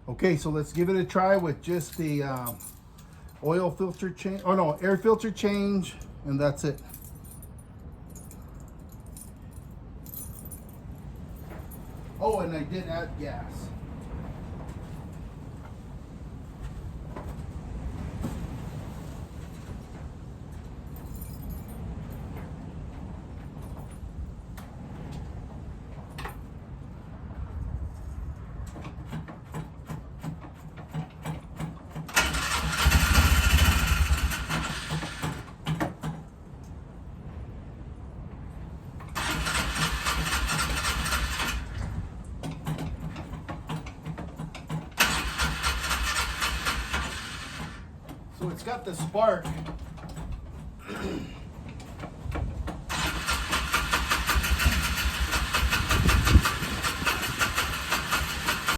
Okay, so let's give it a try with just the oil filter change, oh no, air filter change, and that's it. Oh, and I did add gas. So it's got the spark.